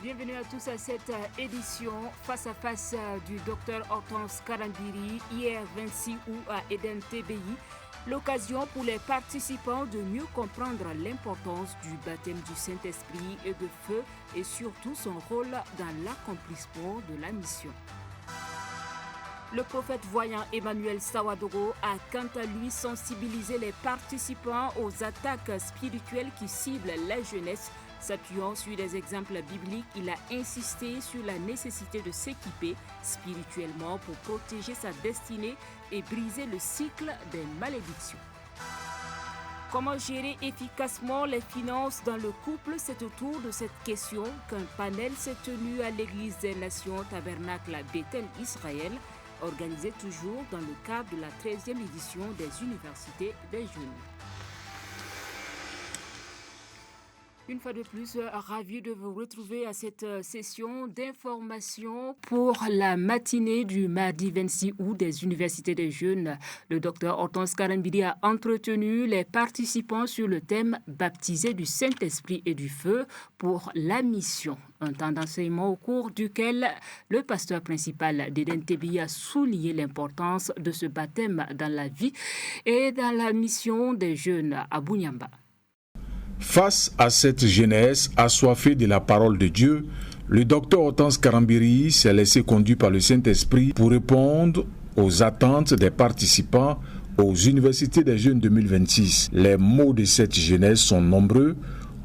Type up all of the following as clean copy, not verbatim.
Bienvenue à tous à cette édition face à face du Dr Hortense Karambiri, hier 26 août à Eden TBI. L'occasion pour les participants de mieux comprendre l'importance du baptême du Saint-Esprit et de feu et surtout son rôle dans l'accomplissement de la mission. Le prophète voyant Emmanuel Sawadoro a quant à lui sensibilisé les participants aux attaques spirituelles qui ciblent la jeunesse. S'appuyant sur des exemples bibliques, il a insisté sur la nécessité de s'équiper spirituellement pour protéger sa destinée et briser le cycle des malédictions. Comment gérer efficacement les finances dans le couple? C'est autour de cette question qu'un panel s'est tenu à l'Église des Nations Tabernacle à Bethel, Israël, organisé toujours dans le cadre de la 13e édition des Universités des Jeunes. Une fois de plus, ravi de vous retrouver à cette session d'information pour la matinée du mardi 26 août des Universités des Jeunes. Le docteur Hortense Karambiri a entretenu les participants sur le thème « Baptisé du Saint-Esprit et du feu pour la mission ». Un temps d'enseignement au cours duquel le pasteur principal d'Eden TBI a souligné l'importance de ce baptême dans la vie et dans la mission des jeunes à Bounyamba. Face à cette jeunesse assoiffée de la parole de Dieu, le docteur Hortense Karambiri s'est laissé conduire par le Saint-Esprit pour répondre aux attentes des participants aux Universités des Jeunes 2026. Les mots de cette jeunesse sont nombreux.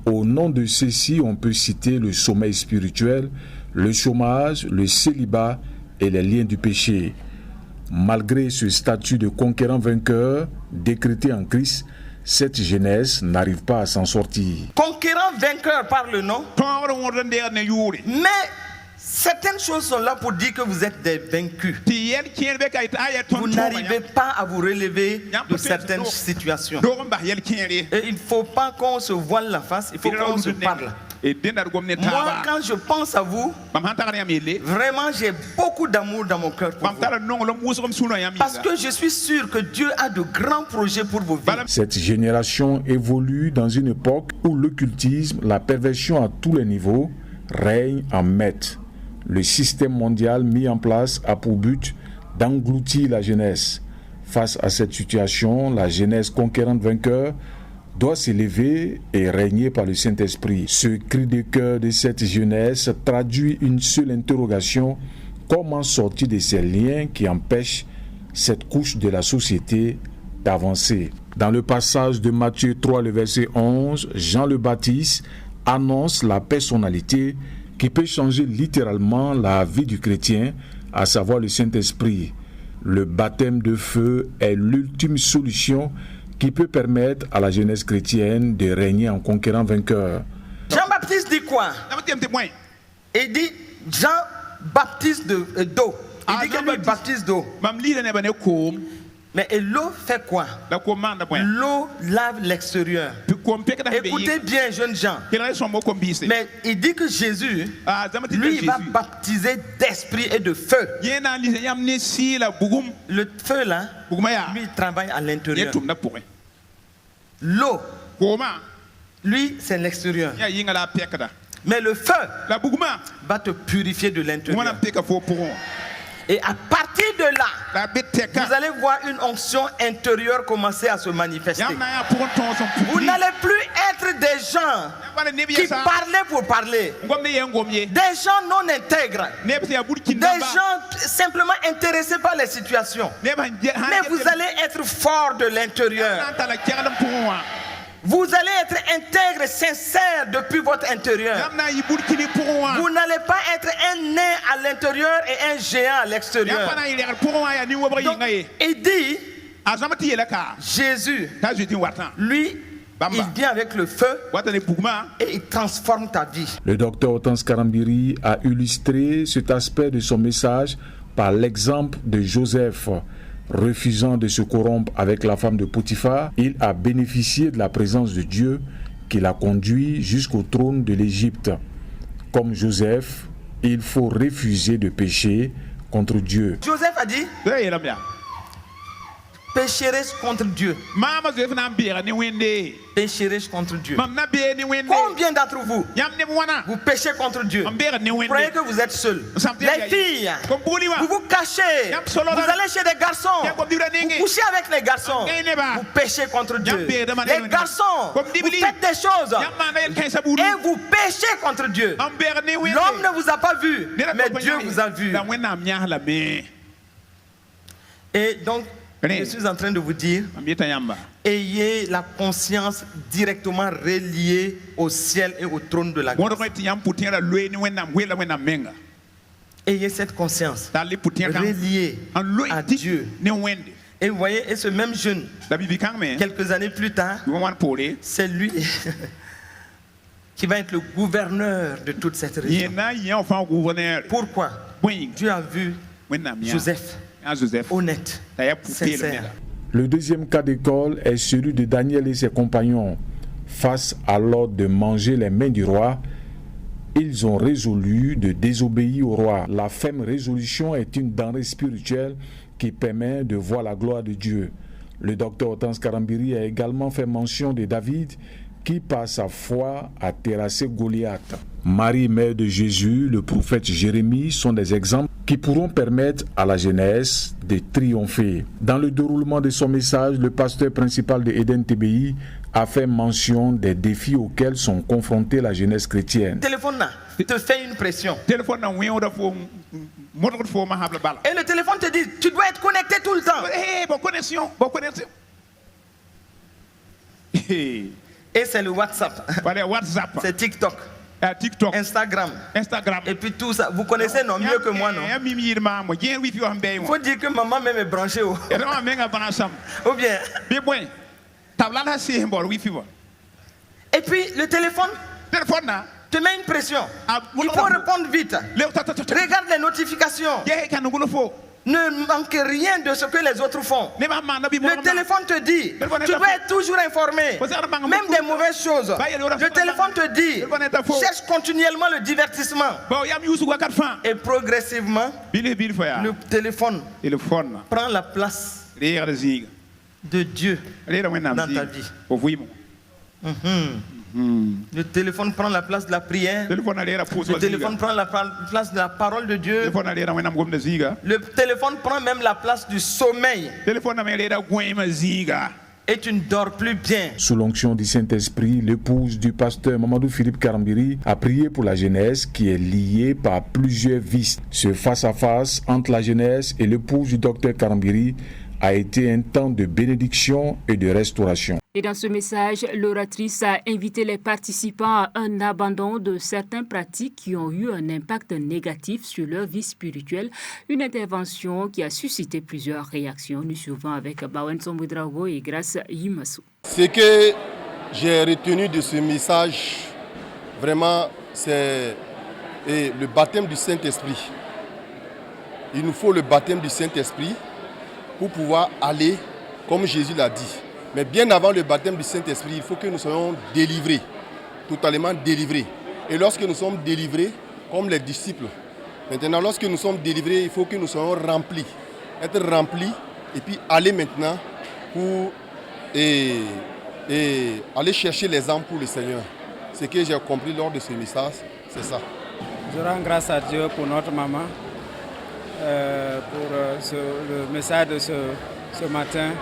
Au nom de ceux-ci, on peut citer le sommeil spirituel, le chômage, le célibat et les liens du péché. Malgré ce statut de conquérant vainqueur décrété en Christ, cette jeunesse n'arrive pas à s'en sortir. Conquérant vainqueur par le nom. Mais certaines choses sont là pour dire que vous êtes des vaincus. Vous n'arrivez pas à vous relever de certaines situations. Et il ne faut pas qu'on se voile la face, il faut qu'on se parle. Moi, quand je pense à vous, vraiment j'ai beaucoup d'amour dans mon cœur pour vous. Parce que je suis sûr que Dieu a de grands projets pour vos vies. Cette génération évolue dans une époque où l'occultisme, la perversion à tous les niveaux, règne en maître. Le système mondial mis en place a pour but d'engloutir la jeunesse. Face à cette situation, la jeunesse conquérante vainqueur doit s'élever et régner par le Saint-Esprit. Ce cri de cœur de cette jeunesse traduit une seule interrogation: comment sortir de ces liens qui empêchent cette couche de la société d'avancer? Dans le passage de Matthieu 3, le verset 11, Jean le Baptiste annonce la personnalité qui peut changer littéralement la vie du chrétien, à savoir le Saint-Esprit. Le baptême de feu est l'ultime solution qui peut permettre à la jeunesse chrétienne de régner en conquérant vainqueur. Jean-Baptiste dit quoi? Il dit Jean-Baptiste d'eau. Il dit que lui baptise d'eau. Mais l'eau fait quoi? L'eau lave l'extérieur. Écoutez bien, jeunes gens. Mais il dit que Jésus, lui, il va baptiser d'esprit et de feu. Le feu là, lui, il travaille à l'intérieur. L'eau, lui, c'est l'extérieur. Mais le feu va te purifier de l'intérieur. Et à partir de là, vous allez voir une onction intérieure commencer à se manifester. Vous n'allez plus être des gens qui parlaient pour parler. Des gens non intègres. Des gens simplement intéressés par les situations. Mais vous allez être forts de l'intérieur. Vous allez être intègre, sincère depuis votre intérieur. Vous n'allez pas être un nain à l'intérieur et un géant à l'extérieur. Donc, il dit, Jésus, lui, il vient avec le feu et il transforme ta vie. Le docteur Hortense Karambiri a illustré cet aspect de son message par l'exemple de Joseph. Refusant de se corrompre avec la femme de Potiphar, il a bénéficié de la présence de Dieu qui l'a conduit jusqu'au trône de l'Égypte. Comme Joseph, il faut refuser de pécher contre Dieu. Joseph a dit, pécherai-je contre Dieu? Pécherai-je contre Dieu? Combien d'entre vous, vous péchez contre Dieu? Vous croyez que vous êtes seul? Les filles, vous vous cachez. Vous allez chez des garçons. Vous couchez avec les garçons. Vous péchez contre Dieu. Les garçons, vous faites des choses et vous péchez contre Dieu. L'homme ne vous a pas vu, mais Dieu vous a vu. Et donc, je suis en train de vous dire, ayez la conscience directement reliée au ciel et au trône de la grâce. Ayez cette conscience reliée à Dieu. Et vous voyez, et ce même jeune, quelques années plus tard, c'est lui qui va être le gouverneur de toute cette région. Pourquoi? Dieu a vu Joseph honnête, sincère. Le deuxième cas d'école est celui de Daniel et ses compagnons. Face à l'ordre de manger les mains du roi, ils ont résolu de désobéir au roi. La ferme résolution est une denrée spirituelle qui permet de voir la gloire de Dieu. Le docteur Hortense Karambiri a également fait mention de David qui, par sa foi, a terrassé Goliath. Marie, mère de Jésus, le prophète Jérémie sont des exemples qui pourront permettre à la jeunesse de triompher. Dans le déroulement de son message, le pasteur principal de Eden TBI a fait mention des défis auxquels sont confrontés la jeunesse chrétienne. Le téléphone là te fait une pression. Et le téléphone te dit, tu dois être connecté tout le temps. Et c'est le WhatsApp. C'est TikTok. Instagram. Et puis tout ça. Vous connaissez non mieux que moi, non? Il faut dire que maman même est branchée. Ou bien. Et puis le téléphone te met une pression. Il faut répondre vite. Regarde les notifications. Ne manque rien de ce que les autres font. Le téléphone te dit, tu dois être toujours informé, même des mauvaises choses. Le téléphone te dit, cherche continuellement le divertissement. Et progressivement, le téléphone prend la place de Dieu dans ta vie. Le téléphone prend la place de la prière. Le téléphone prend la place de la parole de Dieu. Le téléphone prend même la place du sommeil. Et tu ne dors plus bien. Sous l'onction du Saint-Esprit, l'épouse du pasteur Mamadou Philippe Karambiri a prié pour la jeunesse qui est liée par plusieurs vices. Ce face-à-face entre la jeunesse et l'épouse du docteur Karambiri a été un temps de bénédiction et de restauration. Et dans ce message, l'oratrice a invité les participants à un abandon de certaines pratiques qui ont eu un impact négatif sur leur vie spirituelle. Une intervention qui a suscité plusieurs réactions. Nous suivons avec Bawen Somboudrago et Grace Yimassou. Ce que j'ai retenu de ce message, vraiment, c'est le baptême du Saint-Esprit. Il nous faut le baptême du Saint-Esprit pour pouvoir aller, comme Jésus l'a dit. Mais bien avant le baptême du Saint-Esprit, il faut que nous soyons délivrés, totalement délivrés. Et lorsque nous sommes délivrés, comme les disciples, maintenant lorsque nous sommes délivrés, il faut que nous soyons remplis. Être remplis et puis aller maintenant pour aller chercher les âmes pour le Seigneur. Ce que j'ai compris lors de ce message, c'est ça. Je rends grâce à Dieu pour notre maman. Pour le message de ce matin.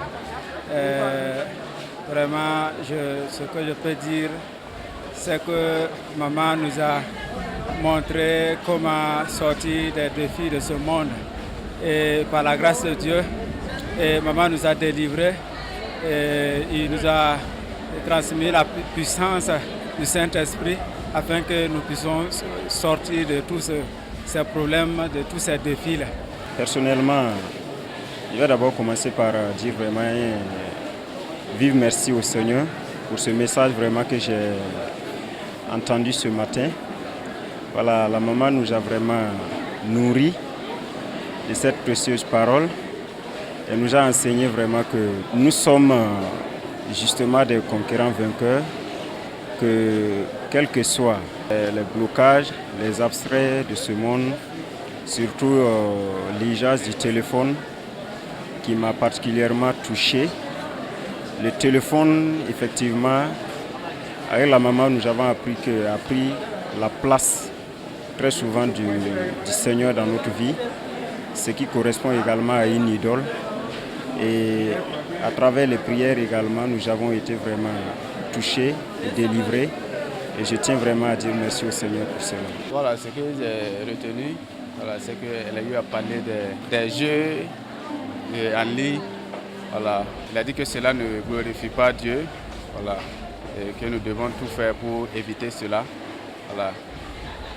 Vraiment, ce que je peux dire, c'est que maman nous a montré comment sortir des défis de ce monde. Et par la grâce de Dieu, maman nous a délivrés. Et il nous a transmis la puissance du Saint-Esprit afin que nous puissions sortir de tous ces problèmes, de tous ces défis-là. Personnellement, je vais d'abord commencer par dire vraiment vive merci au Seigneur pour ce message vraiment que j'ai entendu ce matin. Voilà, la maman nous a vraiment nourris de cette précieuse parole. Elle nous a enseigné vraiment que nous sommes justement des conquérants vainqueurs, que quels que soient les blocages, les abstraits de ce monde, surtout l'usage du téléphone qui m'a particulièrement touché. Le téléphone, effectivement, avec la maman, nous avons appris qu'il a pris la place très souvent du Seigneur dans notre vie, ce qui correspond également à une idole. Et à travers les prières également, nous avons été vraiment touchés et délivrés. Et je tiens vraiment à dire merci au Seigneur pour cela. Voilà, ce que j'ai retenu, voilà, c'est qu'elle a eu à parler des jeux en ligne. Voilà. Il a dit que cela ne glorifie pas Dieu, voilà, et que nous devons tout faire pour éviter cela. Voilà.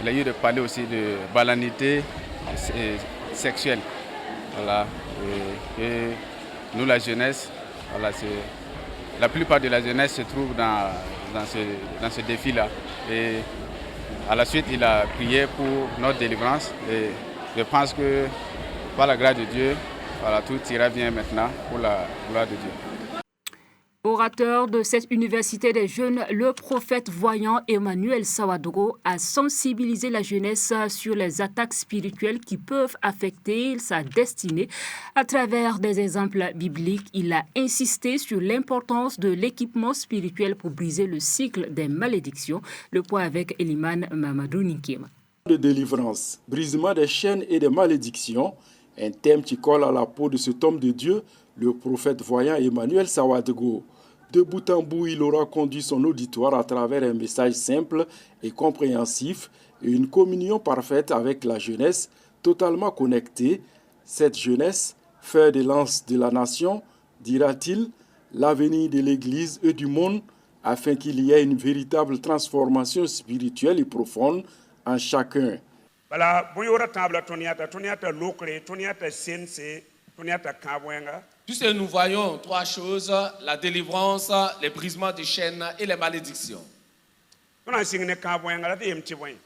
Il a eu de parler aussi de banalité sexuelle. Voilà. Et que nous, la jeunesse, voilà, la plupart de la jeunesse se trouve dans ce défi-là. Et à la suite, il a prié pour notre délivrance. Et je pense que par la grâce de Dieu, voilà, tout ira bien maintenant pour la gloire de Dieu. Orateur de cette université des jeunes, le prophète voyant Emmanuel Sawadogo a sensibilisé la jeunesse sur les attaques spirituelles qui peuvent affecter sa destinée. À travers des exemples bibliques, il a insisté sur l'importance de l'équipement spirituel pour briser le cycle des malédictions. Le point avec Eliman Mamadou Ninkema. De délivrance, brisement des chaînes et des malédictions, un thème qui colle à la peau de cet homme de Dieu, le prophète voyant Emmanuel Sawadogo. De bout en bout, il aura conduit son auditoire à travers un message simple et compréhensif et une communion parfaite avec la jeunesse, totalement connectée. Cette jeunesse, fer de lance de la nation, dira-t-il, l'avenir de l'Église et du monde, afin qu'il y ait une véritable transformation spirituelle et profonde en chacun. Puisque nous voyons trois choses, la délivrance, les brisements de chaînes et les malédictions.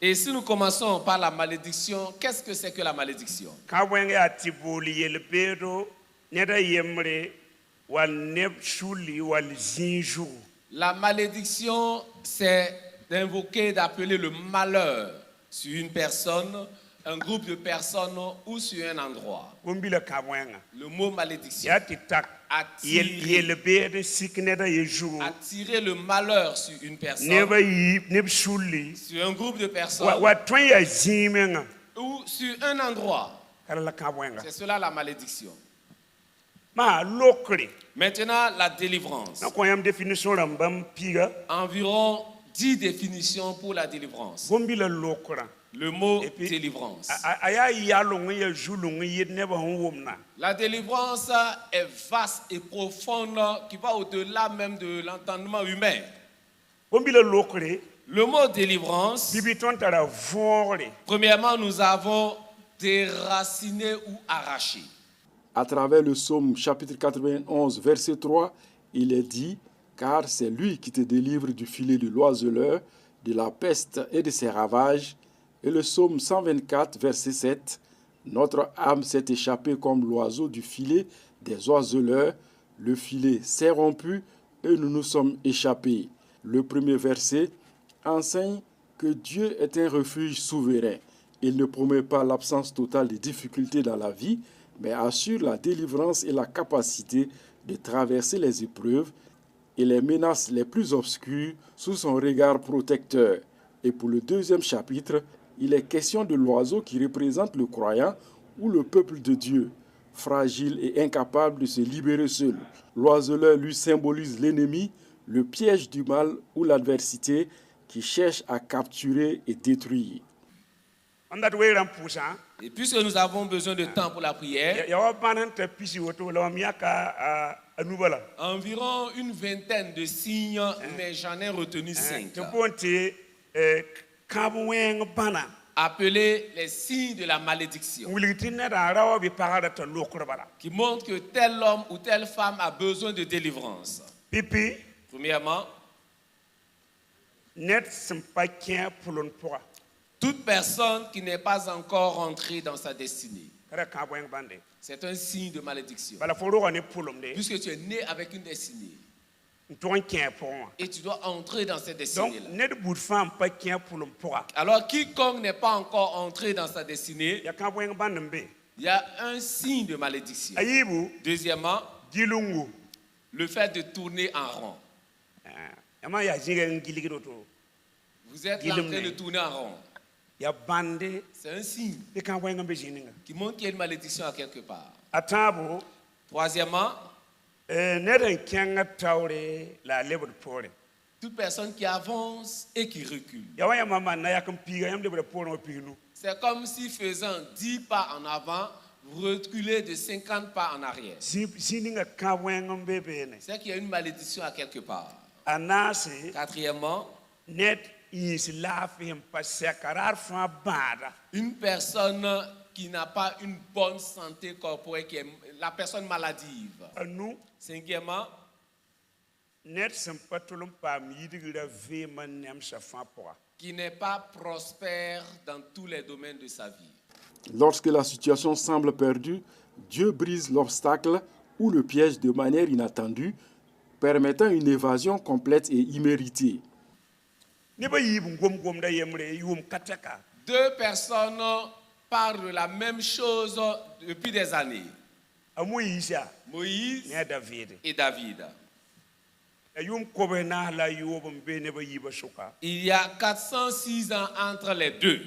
Et si nous commençons par la malédiction, qu'est-ce que c'est que la malédiction? La malédiction, c'est d'invoquer, d'appeler le malheur sur une personne, un groupe de personnes ou sur un endroit. Le mot malédiction. Attirer le malheur sur une personne, sur un groupe de personnes ou sur un endroit. C'est cela la malédiction. Maintenant, la délivrance. Environ 10 définitions pour la délivrance. Le mot délivrance. La délivrance est vaste et profonde qui va au-delà même de l'entendement humain. Le mot délivrance, premièrement, nous avons déraciné ou arraché. À travers le psaume chapitre 91, verset 3, il est dit « Car c'est lui qui te délivre du filet de l'oiseleur, de la peste et de ses ravages. » Et le psaume 124, verset 7, « Notre âme s'est échappée comme l'oiseau du filet des oiseleurs. Le filet s'est rompu et nous nous sommes échappés. » Le premier verset enseigne que Dieu est un refuge souverain. Il ne promet pas l'absence totale de difficultés dans la vie, mais assure la délivrance et la capacité de traverser les épreuves et les menaces les plus obscures sous son regard protecteur. Et pour le deuxième chapitre, il est question de l'oiseau qui représente le croyant ou le peuple de Dieu, fragile et incapable de se libérer seul. L'oiseleur lui symbolise l'ennemi, le piège du mal ou l'adversité qui cherche à capturer et détruire. Et puisque nous avons besoin de temps pour la prière, environ une vingtaine de signes, mais j'en ai retenu 5. Appelés les signes de la malédiction, qui montrent que tel homme ou telle femme a besoin de délivrance. Premièrement, toute personne qui n'est pas encore entrée dans sa destinée. C'est un signe de malédiction. Puisque tu es né avec une destinée. Et tu dois entrer dans cette destinée-là. Alors, quiconque n'est pas encore entré dans sa destinée, Il y a un signe de malédiction. Deuxièmement, le fait de tourner en rond. Vous êtes là en train de tourner en rond. C'est un signe qui montre qu'il y a une malédiction à quelque part. Troisièmement, toute personne qui avance et qui recule. C'est comme si faisant 10 pas en avant, vous reculez de 50 pas en arrière. C'est qu'il y a une malédiction à quelque part. Quatrièmement, une personne qui n'a pas une bonne santé corporelle, qui est la personne maladive. Cinquièmement, qui n'est pas prospère dans tous les domaines de sa vie. Lorsque la situation semble perdue, Dieu brise l'obstacle ou le piège de manière inattendue, permettant une évasion complète et imméritée. Deux personnes parlent de la même chose depuis des années. Moïse et David. Il y a 406 ans entre les deux.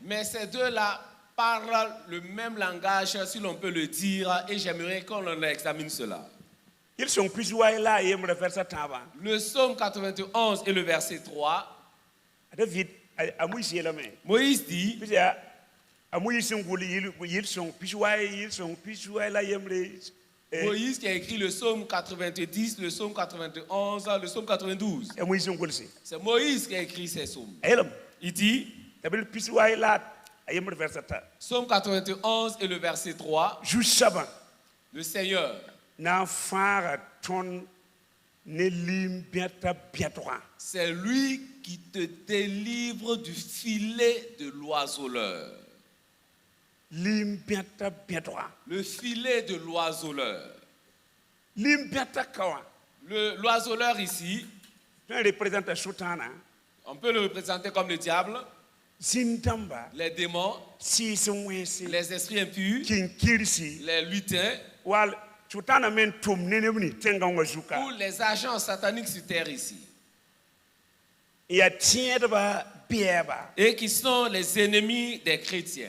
Mais ces deux-là parlent le même langage, si l'on peut le dire, et j'aimerais qu'on en examine cela. Le psaume 91 et le verset 3. Moïse dit, Moïse qui a écrit le psaume 90, le psaume 91, le psaume 92. C'est Moïse qui a écrit ces psaumes. Il dit, psaume 91 et le verset 3, le Seigneur c'est lui qui te délivre du filet de l'oiseleur. Le filet de l'oiseleur. L'oiseleur ici, on peut le représenter comme le diable, les démons, les esprits impurs, les lutins, ou les agents sataniques sur terre ici. Et qui sont les ennemis des chrétiens.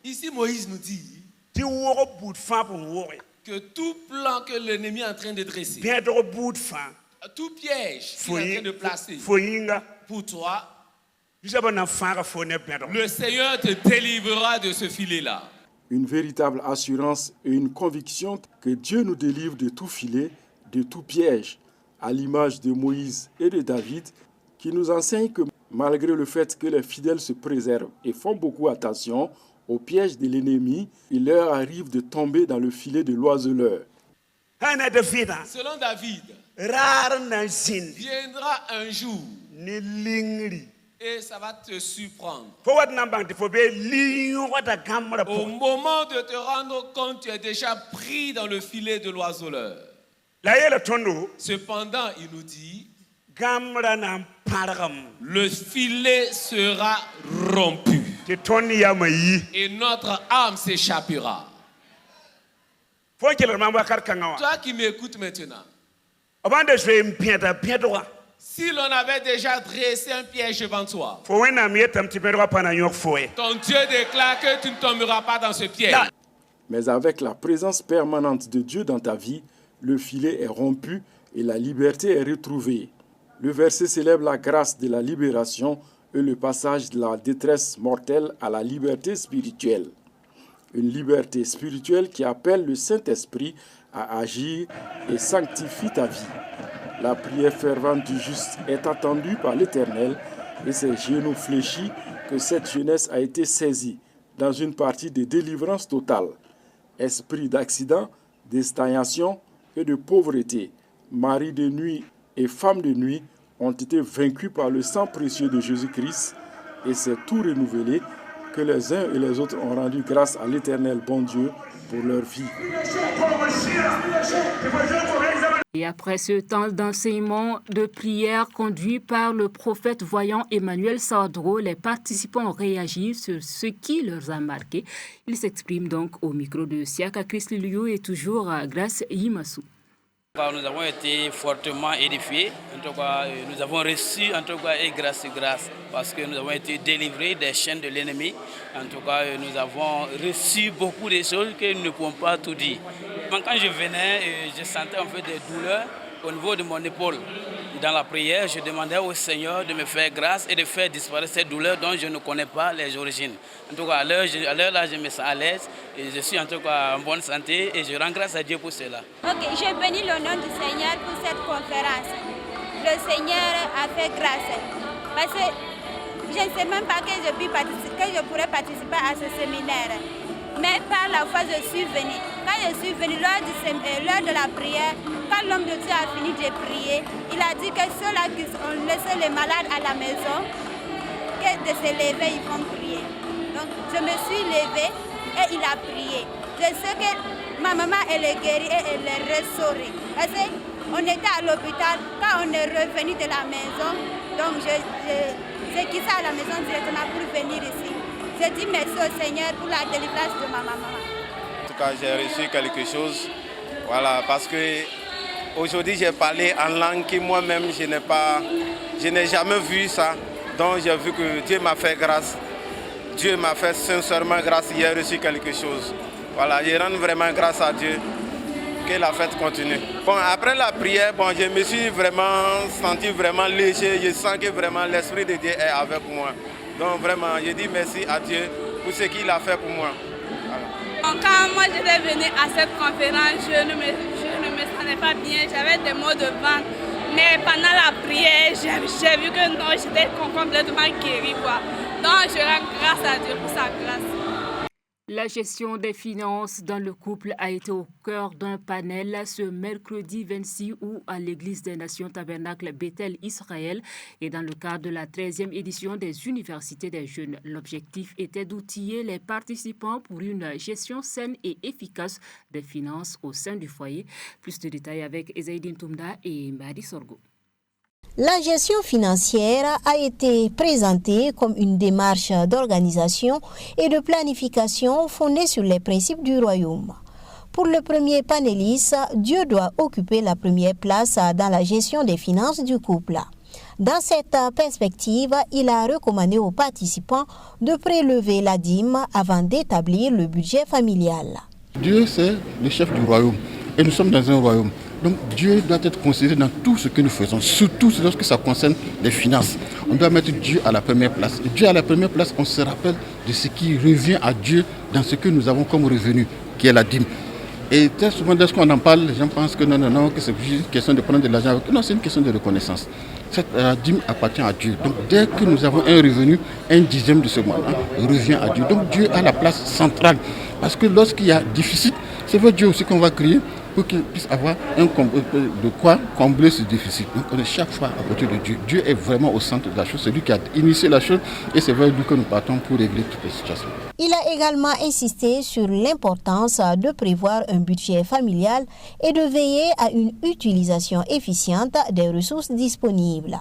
Ici, Moïse nous dit que tout plan que l'ennemi est en train de dresser, tout piège qu'il est en train de placer pour toi, le Seigneur te délivrera de ce filet-là. Une véritable assurance et une conviction que Dieu nous délivre de tout filet, de tout piège, à l'image de Moïse et de David, qui nous enseigne que malgré le fait que les fidèles se préservent et font beaucoup attention aux pièges de l'ennemi, il leur arrive de tomber dans le filet de l'oiseleur. Selon David, viendra un jour et ça va te surprendre. Au moment de te rendre compte, tu es déjà pris dans le filet de l'oiseleur. Cependant, il nous dit, le filet sera rompu et notre âme s'échappera. Toi qui m'écoutes maintenant, si l'on avait déjà dressé un piège devant toi, ton Dieu déclare que tu ne tomberas pas dans ce piège. Mais avec la présence permanente de Dieu dans ta vie, le filet est rompu et la liberté est retrouvée. Le verset célèbre la grâce de la libération et le passage de la détresse mortelle à la liberté spirituelle. Une liberté spirituelle qui appelle le Saint-Esprit à agir et sanctifie ta vie. La prière fervente du juste est attendue par l'Éternel et c'est genoux fléchis que cette jeunesse a été saisie dans une partie de délivrance totale. Esprit d'accident, de stagnation et de pauvreté, mari de nuit et femme de nuit ont été vaincus par le sang précieux de Jésus-Christ et c'est tout renouvelé que les uns et les autres ont rendu grâce à l'Éternel bon Dieu pour leur vie. Et après ce temps d'enseignement de prière conduit par le prophète voyant Emmanuel Sardro, les participants ont réagi sur ce qui leur a marqué. Ils s'expriment donc au micro de Siaka Christ-Liu et toujours Grâce Yimassou. Nous avons été fortement édifiés, en tout cas nous avons reçu en tout cas et grâce, parce que nous avons été délivrés des chaînes de l'ennemi. En tout cas nous avons reçu beaucoup de choses que nous ne pouvons pas tout dire. Quand je venais, je sentais en fait des douleurs au niveau de mon épaule. Dans la prière, je demandais au Seigneur de me faire grâce et de faire disparaître ces douleurs dont je ne connais pas les origines. En tout cas, à l'heure là, je me sens à l'aise et je suis en tout cas en bonne santé et je rends grâce à Dieu pour cela. Ok, je bénis le nom du Seigneur pour cette conférence. Le Seigneur a fait grâce. Parce que je ne sais même pas que je pourrais participer à ce séminaire. Mais par la foi, je suis venue. Quand je suis venue l'heure de la prière, quand l'homme de Dieu a fini de prier, il a dit que ceux-là qui ont laissé les malades à la maison, que de se lever, ils vont prier. Donc je me suis levée et il a prié. Je sais que ma maman, elle est guérie et elle est restaurée. Parce qu'on était à l'hôpital, quand on est revenu de la maison, donc j'ai quitté à la maison directement pour venir ici. Je dis merci au Seigneur pour la délivrance de ma maman. En tout cas, j'ai reçu quelque chose. Voilà, parce que aujourd'hui, j'ai parlé en langue que moi-même, je n'ai jamais vu ça. Donc, j'ai vu que Dieu m'a fait grâce. Dieu m'a fait sincèrement grâce. J'ai reçu quelque chose. Voilà, je rends vraiment grâce à Dieu. Que la fête continue. Bon, après la prière, je me suis vraiment senti vraiment léger. Je sens que vraiment l'Esprit de Dieu est avec moi. Donc vraiment, je dis merci à Dieu pour ce qu'il a fait pour moi. Voilà. Quand moi j'étais venue à cette conférence, je ne me sentais pas bien, j'avais des maux de ventre. Mais pendant la prière, j'ai vu que non, j'étais complètement guérie. Donc je rends grâce à Dieu pour sa grâce. La gestion des finances dans le couple a été au cœur d'un panel ce mercredi 26 août à l'Église des Nations Tabernacle Bethel Israël et dans le cadre de la 13e édition des Universités des Jeunes. L'objectif était d'outiller les participants pour une gestion saine et efficace des finances au sein du foyer. Plus de détails avec Ezaïdine Toumda et Marie Sorgo. La gestion financière a été présentée comme une démarche d'organisation et de planification fondée sur les principes du royaume. Pour le premier panéliste, Dieu doit occuper la première place dans la gestion des finances du couple. Dans cette perspective, il a recommandé aux participants de prélever la dîme avant d'établir le budget familial. Dieu, c'est le chef du royaume et nous sommes dans un royaume. Donc Dieu doit être considéré dans tout ce que nous faisons, surtout lorsque ça concerne les finances. On doit mettre Dieu à la première place. Et Dieu à la première place, on se rappelle de ce qui revient à Dieu dans ce que nous avons comme revenu, qui est la dîme. Et très souvent, lorsqu'on en parle, les gens pensent que non, que c'est juste une question de prendre de l'argent. Non, c'est une question de reconnaissance. Cette dîme appartient à Dieu. Donc dès que nous avons un revenu, 1/10 de ce mois revient à Dieu. Donc Dieu a la place centrale. Parce que lorsqu'il y a déficit, c'est vers Dieu aussi qu'on va crier pour qu'il puisse avoir de quoi combler ce déficit. Donc on est chaque fois à côté de Dieu. Dieu est vraiment au centre de la chose. C'est lui qui a initié la chose et c'est vers lui que nous partons pour régler toutes les situations. Il a également insisté sur l'importance de prévoir un budget familial et de veiller à une utilisation efficiente des ressources disponibles.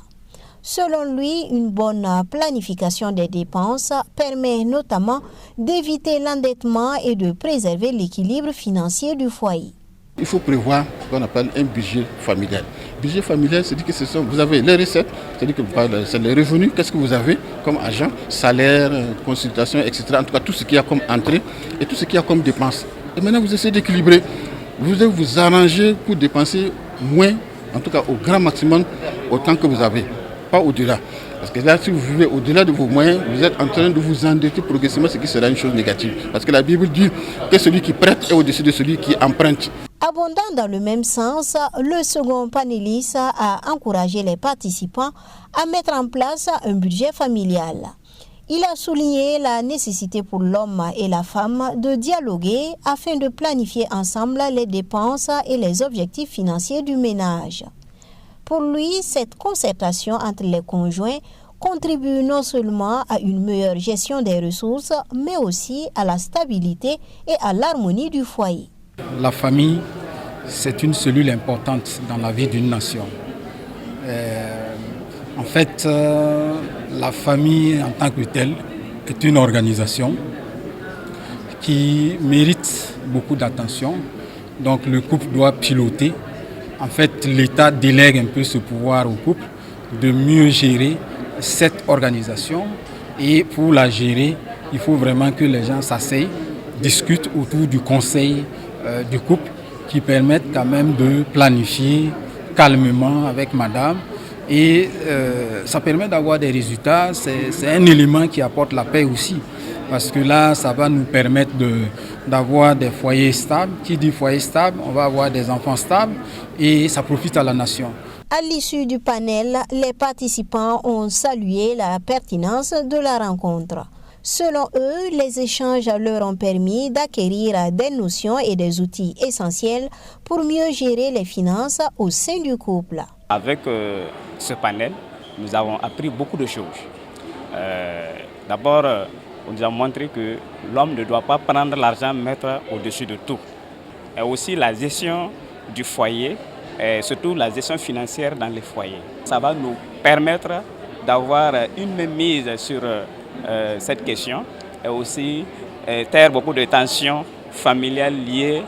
Selon lui, une bonne planification des dépenses permet notamment d'éviter l'endettement et de préserver l'équilibre financier du foyer. Il faut prévoir ce qu'on appelle un budget familial. Budget familial, c'est-à-dire que vous avez les recettes, c'est-à-dire que c'est les revenus, qu'est-ce que vous avez comme argent, salaire, consultation, etc. En tout cas, tout ce qu'il y a comme entrée et tout ce qu'il y a comme dépense. Et maintenant, vous essayez d'équilibrer. Vous devez vous arranger pour dépenser moins, en tout cas au grand maximum, autant que vous avez, pas au-delà. Parce que là, si vous vivez au-delà de vos moyens, vous êtes en train de vous endetter progressivement, ce qui sera une chose négative. Parce que la Bible dit que celui qui prête est au-dessus de celui qui emprunte. Abondant dans le même sens, le second panéliste a encouragé les participants à mettre en place un budget familial. Il a souligné la nécessité pour l'homme et la femme de dialoguer afin de planifier ensemble les dépenses et les objectifs financiers du ménage. Pour lui, cette concertation entre les conjoints contribue non seulement à une meilleure gestion des ressources, mais aussi à la stabilité et à l'harmonie du foyer. La famille, c'est une cellule importante dans la vie d'une nation. En fait, la famille en tant que telle est une organisation qui mérite beaucoup d'attention. Donc le couple doit piloter. En fait, l'État délègue un peu ce pouvoir au couple de mieux gérer cette organisation. Et pour la gérer, il faut vraiment que les gens s'asseyent, discutent autour du conseil du couple qui permettent quand même de planifier calmement avec madame. Et ça permet d'avoir des résultats. C'est un élément qui apporte la paix aussi. Parce que là, ça va nous permettre d'avoir des foyers stables. Qui dit foyer stable, on va avoir des enfants stables et ça profite à la nation. À l'issue du panel, les participants ont salué la pertinence de la rencontre. Selon eux, les échanges leur ont permis d'acquérir des notions et des outils essentiels pour mieux gérer les finances au sein du couple. Avec ce panel, nous avons appris beaucoup de choses. D'abord, on nous a montré que l'homme ne doit pas prendre l'argent, mettre au-dessus de tout. Et aussi la gestion du foyer, et surtout la gestion financière dans les foyers. Ça va nous permettre d'avoir une mise sur cette question et aussi taire beaucoup de tensions familiales liées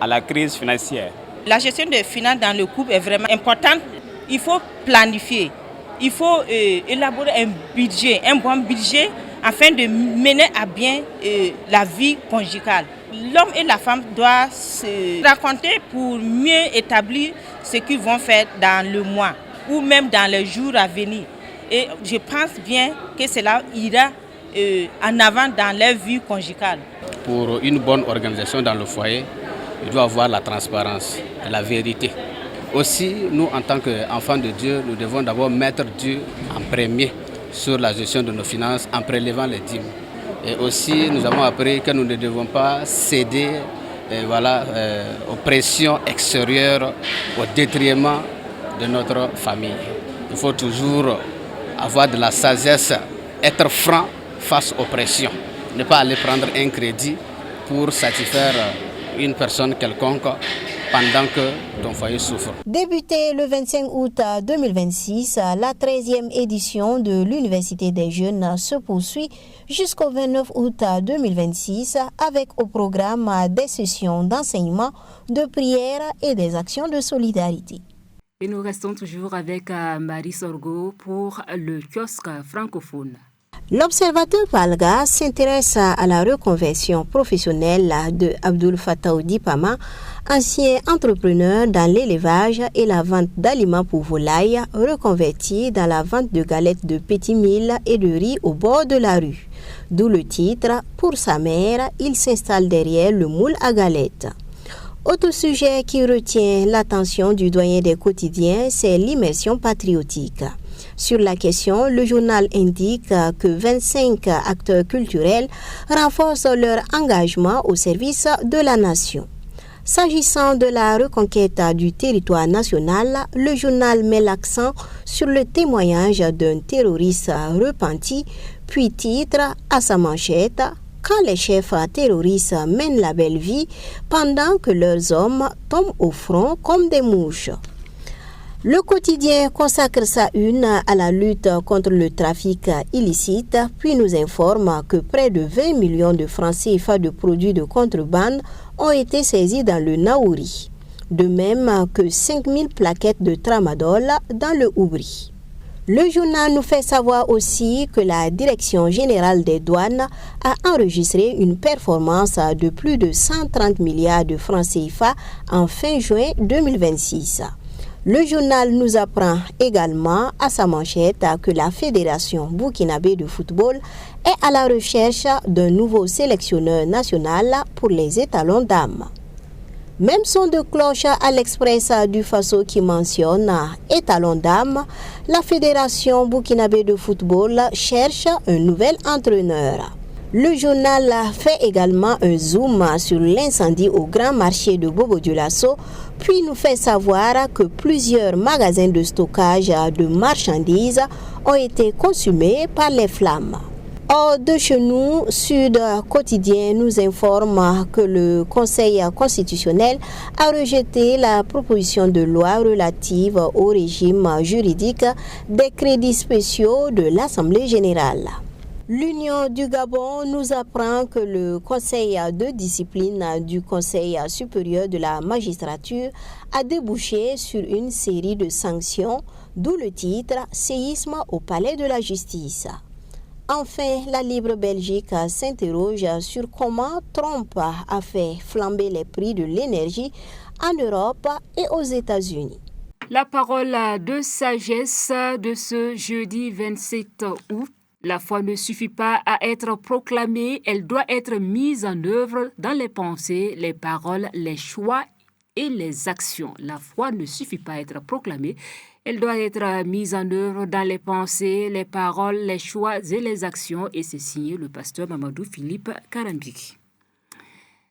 à la crise financière. La gestion des finances dans le couple est vraiment importante. Il faut planifier, il faut élaborer un budget, un bon budget afin de mener à bien la vie conjugale. L'homme et la femme doivent se rencontrer pour mieux établir ce qu'ils vont faire dans le mois ou même dans les jours à venir. Et je pense bien que cela ira en avant dans leur vie conjugale. Pour une bonne organisation dans le foyer, il doit avoir la transparence, la vérité. Aussi, nous, en tant qu'enfants de Dieu, nous devons d'abord mettre Dieu en premier sur la gestion de nos finances en prélevant les dîmes. Et aussi, nous avons appris que nous ne devons pas céder aux pressions extérieures au détriment de notre famille. Il faut toujours avoir de la sagesse, être franc face aux pressions. Ne pas aller prendre un crédit pour satisfaire une personne quelconque pendant que ton foyer souffre. Débutée le 25 août 2026, la 13e édition de l'Université des jeunes se poursuit jusqu'au 29 août 2026 avec au programme des sessions d'enseignement, de prière et des actions de solidarité. Et nous restons toujours avec Marie Sorgo pour le kiosque francophone. L'Observateur Palga s'intéresse à la reconversion professionnelle de Abdul Fattah Dipama, ancien entrepreneur dans l'élevage et la vente d'aliments pour volailles, reconverti dans la vente de galettes de petits milles et de riz au bord de la rue. D'où le titre « Pour sa mère, il s'installe derrière le moule à galettes ». Autre sujet qui retient l'attention du doyen des quotidiens, c'est l'immersion patriotique. Sur la question, le journal indique que 25 acteurs culturels renforcent leur engagement au service de la nation. S'agissant de la reconquête du territoire national, le journal met l'accent sur le témoignage d'un terroriste repenti, puis titre à sa manchette « Quand les chefs terroristes mènent la belle vie pendant que leurs hommes tombent au front comme des mouches ». Le quotidien consacre sa une à la lutte contre le trafic illicite, puis nous informe que près de 20 millions de francs CFA de produits de contrebande ont été saisis dans le Naouri, de même que 5000 plaquettes de tramadol dans le Oubri. Le journal nous fait savoir aussi que la Direction générale des douanes a enregistré une performance de plus de 130 milliards de francs CFA en fin juin 2026. Le journal nous apprend également à sa manchette que la Fédération burkinabé de football est à la recherche d'un nouveau sélectionneur national pour les étalons dames. Même son de cloche à l'Express du Faso qui mentionne étalons dames, la Fédération burkinabé de football cherche un nouvel entraîneur. Le journal fait également un zoom sur l'incendie au grand marché de Bobo-Dioulasso, puis nous fait savoir que plusieurs magasins de stockage de marchandises ont été consumés par les flammes. Hors de chez nous, Sud Quotidien nous informe que le Conseil constitutionnel a rejeté la proposition de loi relative au régime juridique des crédits spéciaux de l'Assemblée générale. L'Union du Gabon nous apprend que le Conseil de discipline du Conseil supérieur de la magistrature a débouché sur une série de sanctions, d'où le titre « Séisme au palais de la justice ». Enfin, la Libre Belgique s'interroge sur comment Trump a fait flamber les prix de l'énergie en Europe et aux États-Unis. La parole de sagesse de ce jeudi 27 août. La foi ne suffit pas à être proclamée, elle doit être mise en œuvre dans les pensées, les paroles, les choix et les actions. La foi ne suffit pas à être proclamée, elle doit être mise en œuvre dans les pensées, les paroles, les choix et les actions. Et c'est signé le pasteur Mamadou Philippe Karambiki.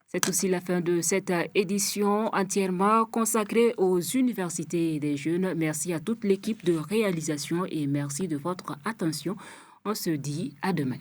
C'est aussi la fin de cette édition entièrement consacrée aux universités des jeunes. Merci à toute l'équipe de réalisation et merci de votre attention. On se dit à demain.